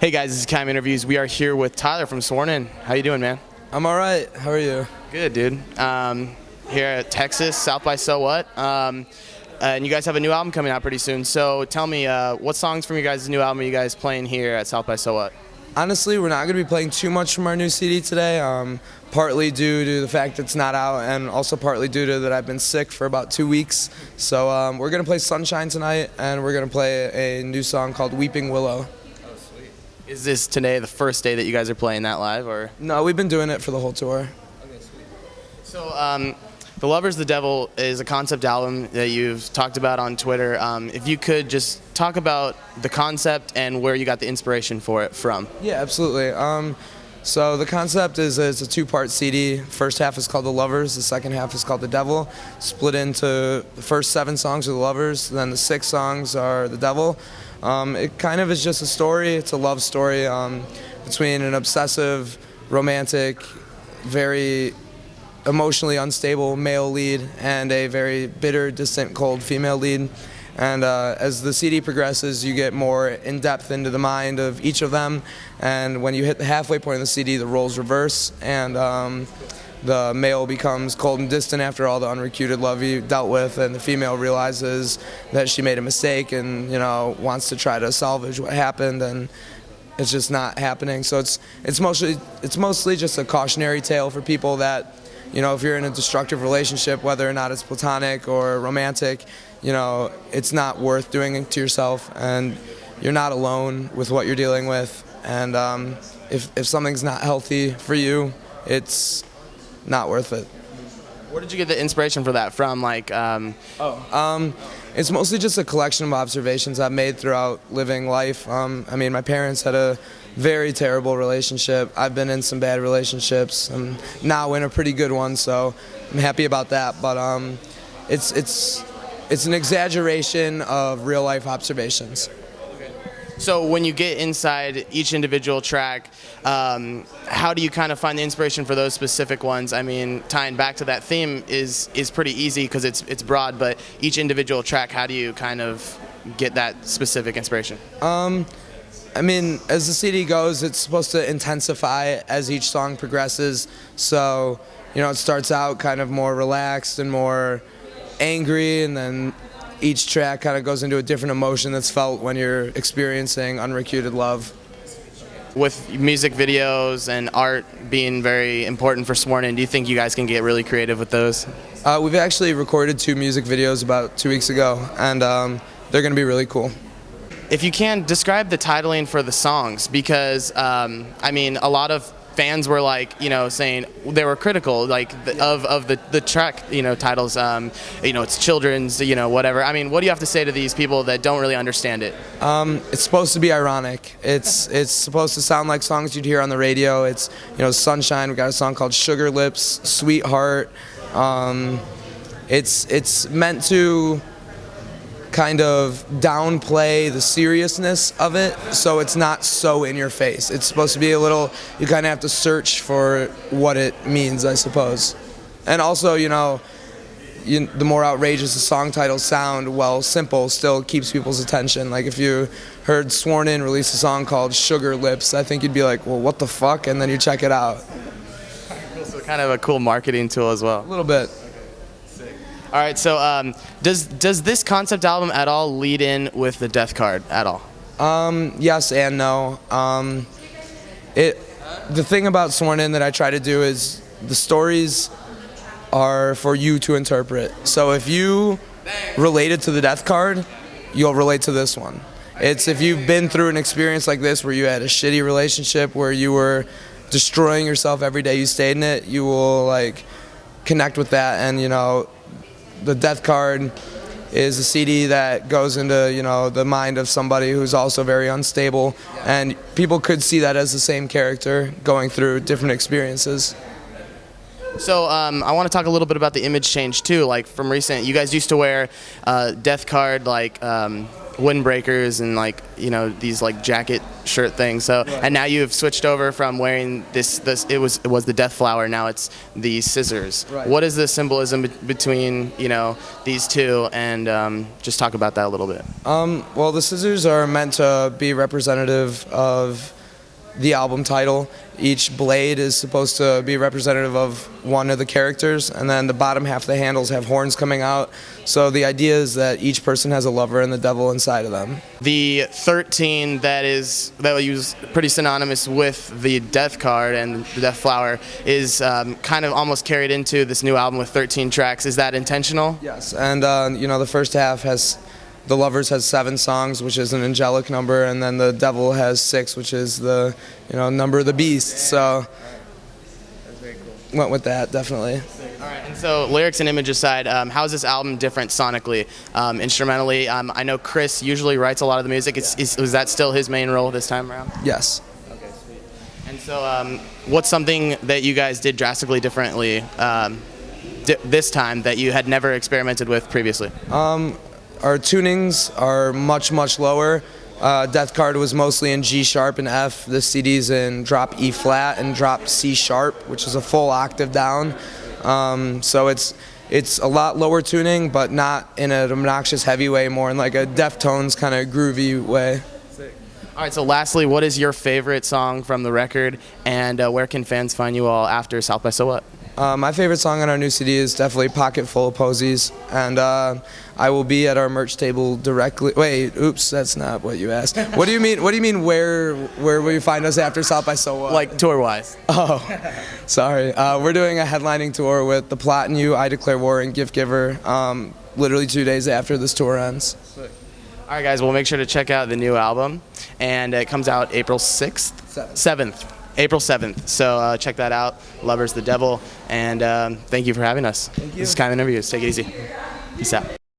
Hey guys, this is Cam Interviews. We are here with Tyler from Sworn In. How you doing, man? I'm all right. How are you? Good, dude. Here at Texas, South by So What. And you guys have a new album coming out pretty soon. So tell me, what songs from your guys' new album are you guys playing here at South by So What? Honestly, we're not going to be playing too much from our new CD today, partly due to the fact it's not out and also partly due to that I've been sick for about 2 weeks. So we're going to play Sunshine tonight, and we're going to play a new song called Weeping Willow. Oh, sweet. Is this today the first day that you guys are playing that live, or? No, we've been doing it for the whole tour. Okay, sweet. So, The Lover's the Devil is a concept album that you've talked about on Twitter. If you could just talk about the concept and where you got the inspiration for it from. Yeah, absolutely. So the concept is it's a two-part CD. First half is called The Lovers. The second half is called The Devil. Split into the first 7 songs are The Lovers, then the 6 songs are The Devil. It kind of is just a story. It's a love story between an obsessive, romantic, very emotionally unstable male lead and a very bitter, distant, cold female lead. And as the CD progresses, you get more in-depth into the mind of each of them. And when you hit the halfway point of the CD, the roles reverse, and the male becomes cold and distant after all the unrequited love he dealt with, and the female realizes that she made a mistake and, you know, wants to try to salvage what happened, and it's just not happening. So it's mostly just a cautionary tale for people that, you know, if you're in a destructive relationship, whether or not it's platonic or romantic, you know, it's not worth doing it to yourself, and you're not alone with what you're dealing with. And if something's not healthy for you, it's not worth it. Where did you get the inspiration for that from? It's mostly just a collection of observations I've made throughout living life. I mean, my parents had a very terrible relationship. I've been in some bad relationships. I'm now in a pretty good one, so I'm happy about that. But it's an exaggeration of real life observations. So when you get inside each individual track, how do you kind of find the inspiration for those specific ones? I mean, tying back to that theme is pretty easy because it's broad, but each individual track, how do you kind of get that specific inspiration? I mean, as the CD goes, it's supposed to intensify as each song progresses. So, you know, it starts out kind of more relaxed and more angry, and then each track kind of goes into a different emotion that's felt when you're experiencing unrequited love. With music videos and art being very important for Sworn In, do you think you guys can get really creative with those? We've actually recorded 2 music videos about 2 weeks ago, and they're going to be really cool. If you can, describe the titling for the songs, because, I mean, a lot of fans were like, you know, saying they were critical, like of the track, you know, titles. You know, it's children's, you know, whatever. I mean, what do you have to say to these people that don't really understand it? It's supposed to be ironic. It's supposed to sound like songs you'd hear on the radio. It's, you know, Sunshine. We got a song called Sugar Lips, Sweetheart. It's meant to kind of downplay the seriousness of it, so it's not so in your face. It's supposed to be a little, you kind of have to search for what it means, I suppose. And also, you know, the more outrageous the song titles sound, well, simple still keeps people's attention. Like if you heard Sworn In release a song called Sugar Lips, I think you'd be like, well, what the fuck? And then you check it out. So kind of a cool marketing tool as well. A little bit. All right, so does this concept album at all lead in with the Death Card at all? Yes and no. The thing about Sworn In that I try to do is the stories are for you to interpret. So if you related to the Death Card, you'll relate to this one. It's if you've been through an experience like this where you had a shitty relationship, where you were destroying yourself every day you stayed in it, you will like connect with that. And you know, the Death Card is a CD that goes into, you know, the mind of somebody who's also very unstable, and people could see that as the same character going through different experiences. So I want to talk a little bit about the image change too. Like from recent, you guys used to wear Death Card like windbreakers and like these like jacket shirt things. So and now you've switched over from wearing this it was the death flower. Now it's the scissors. Right. What is the symbolism between these two, and just talk about that a little bit. Well, the scissors are meant to be representative of the album title. Each blade is supposed to be representative of one of the characters, and then the bottom half of the handles have horns coming out. So the idea is that each person has a lover and the devil inside of them. The 13 that we use pretty synonymous with the death card and the death flower is kind of almost carried into this new album with 13 tracks. Is that intentional? Yes, and the first half has the Lovers has 7 songs, which is an angelic number, and then the Devil has 6, which is the number of the beast. So that's very cool. Went with that, definitely. All right, and so lyrics and image aside, how is this album different sonically, instrumentally? I know Chris usually writes a lot of the music. Was that still his main role this time around? Yes. Okay, sweet. And so what's something that you guys did drastically differently this time that you had never experimented with previously? Our tunings are much, much lower. Death Card was mostly in G sharp and F. The CD's in drop E flat and drop C sharp, which is a full octave down. So it's a lot lower tuning, but not in an obnoxious heavy way, more in like a Deftones kind of groovy way. All right, so lastly, what is your favorite song from the record, and where can fans find you all after South by So What? My favorite song on our new CD is definitely Pocket Full of Posies, and I will be at our merch table directly. Wait, oops, that's not what you asked. What do you mean? What do you mean? Where will you find us after South by So What? Like tour-wise. Oh, sorry. We're doing a headlining tour with The Plot and You, I Declare War, and Gift Giver. Literally 2 days after this tour ends. All right, guys. Well, make sure to check out the new album, and it comes out April 6th, 7th. April 7th. So check that out. Lovers the Devil. And thank you for having us. Thank you. This is Kind of Interviews. Take it easy. Peace out.